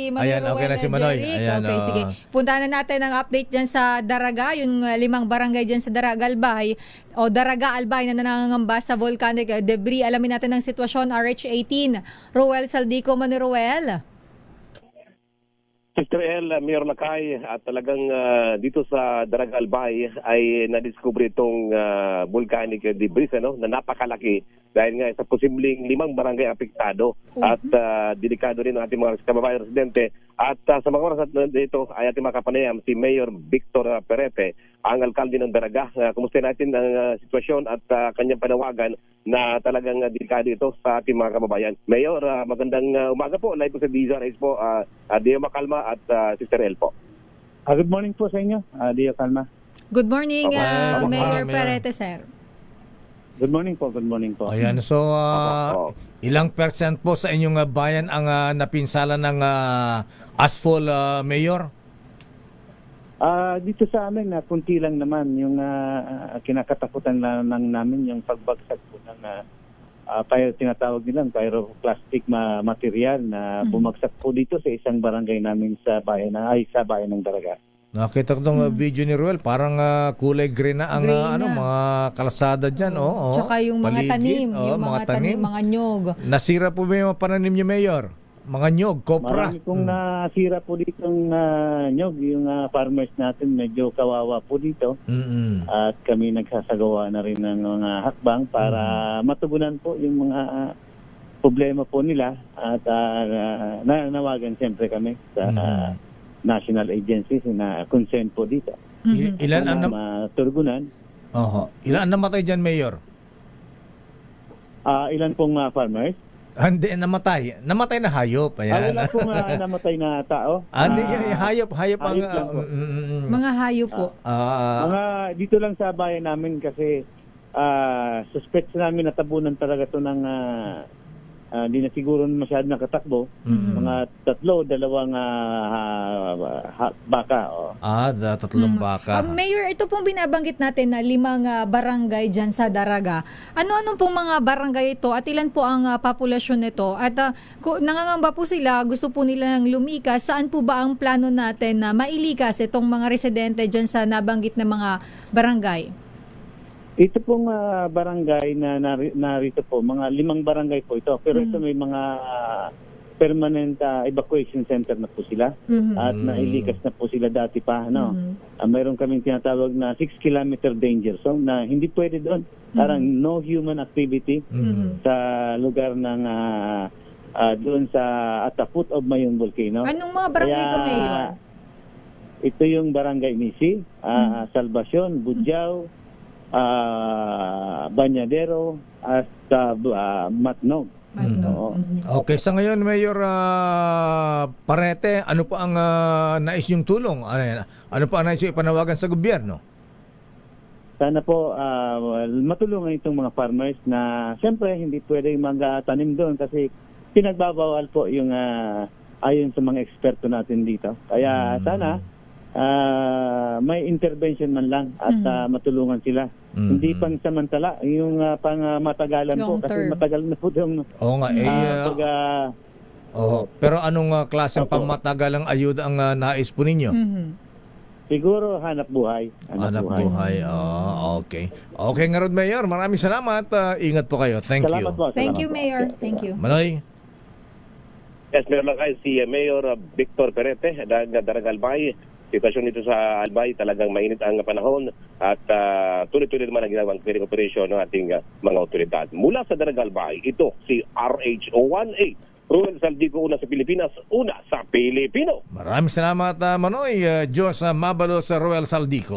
si Manoy Ayan, okay na si Manoy. Jeric. Ayan, Okay, sige. Puntahan na natin ang update dyan sa Daraga, yung 5 barangay dyan sa Daraga Albay, o Daraga Albay na nangangamba sa volcanic debris. Alamin natin ang sitwasyon, RH18. Roel Saldico, Manoy Roel. Sister El, Mayor Lakay, at talagang dito sa Daraga Albay ay nadiskubre itong volcanic debris na napakalaki dahil nga sa posibleng 5 barangay apektado at delikado rin ang ating mga kababayan residente. At sa mga oras dito ay ating makapanayam si Mayor Victor Perete, ang alkalde ng Daraga. Kumusta natin ang sitwasyon at kanyang panawagan na talagang delikado ito sa ating mga kababayan. Mayor, magandang umaga po. Live po sa DZRH po, Dio Macalma at Sister El po. Good morning po sa inyo, Dio Calma. Good morning, Good Mayor morning, Mayor. Perete, sir. Good morning po, good morning po. Ayan, so ilang percent po sa inyong bayan ang napinsala ng asphalt, Mayor? Dito sa amin, kunti lang naman yung kinakatakutan lang namin yung pagbagsak po ng tinatawag nilang pyroclastic material na bumagsak po dito sa isang barangay namin sa bayan ng Daraga. Nakita ko itong video ni Ruel, parang kulay green na ang Green na. mga kalsada dyan. Tsaka yung mga paligid. tanim, Oo, yung mga tanim, mga nyog. Nasira po ba yung mga pananim niyo, Mayor? Mga nyog, kopra. Marami pong nasira po dito ng nyog, yung farmers natin medyo kawawa po dito. At kami nagsasagawa na rin ng mga hakbang para matugunan po yung mga problema po nila at nanawagan siyempre kami sa national agencies na concern po dito. Ilan ang matugunan? Ilan ang namatay dyan, Mayor? Ilan pong farmers? Hindi, namatay. Namatay na hayop. Ayan. Wala pong namatay na tao. Hindi, hayop ang... hayop lang po. Mga hayop po. Mga dito lang sa bayan namin kasi suspect namin natabunan talaga to ng di na siguro masyado nakatakbo. Mga 3, 2 baka. Tatlong baka. Mayor, ito pong binabanggit natin na 5 barangay dyan sa Daraga. Ano-ano pong mga barangay ito at ilan po ang populasyon nito? At nangangamba po sila, gusto po nilang lumikas. Saan po ba ang plano natin na mailikas itong mga residente dyan sa nabanggit na mga barangay? Ito pong barangay na narito po, mga 5 barangay po ito. Pero ito may mga permanent evacuation center na po sila. At nailikas na po sila dati pa. Mayroon kaming tinatawag na 6-kilometer danger zone na hindi pwede doon. Parang no human activity sa lugar ng doon at the foot of Mayong Volcano. Anong mga barangay ito, Mayor? Ito yung Barangay Misi, Salvacion, Budyao, Banyadero at Matnog. Okay, sa ngayon, Mayor Parete, ano po ang nais yung tulong? Ano po ang nais yung ipanawagan sa gobyerno? Sana po matulungan itong mga farmers na siyempre hindi pwede magtanim doon kasi pinagbabawal po yung ayon sa mga eksperto natin dito. Kaya sana may intervention man lang at matulungan sila. Hindi pang samantala, yung pang matagalan po kasi matagal na po yung pero anong klaseng pangmatagalang ayuda ang nais po ninyo? Siguro hanap buhay. Hanap buhay. Okay. Okay nga rin, Mayor. Maraming salamat. Ingat po kayo. Thank you. Salamat po. Thank you, Mayor. Thank you. Manoy. Yes, meron lang kayo si Mayor Victor Perete, Daraga Albay. Sitwasyon dito sa Albay, talagang mainit ang panahon at tuloy-tuloy naman ang ginawang clearing operation ng ating mga otoridad. Mula sa Daraga Albay, ito si RH18. Ruel Saldico, una sa Pilipinas, una sa Pilipino. Maraming salamat, Manoy. Diyos mabalo sa Royal Saldico.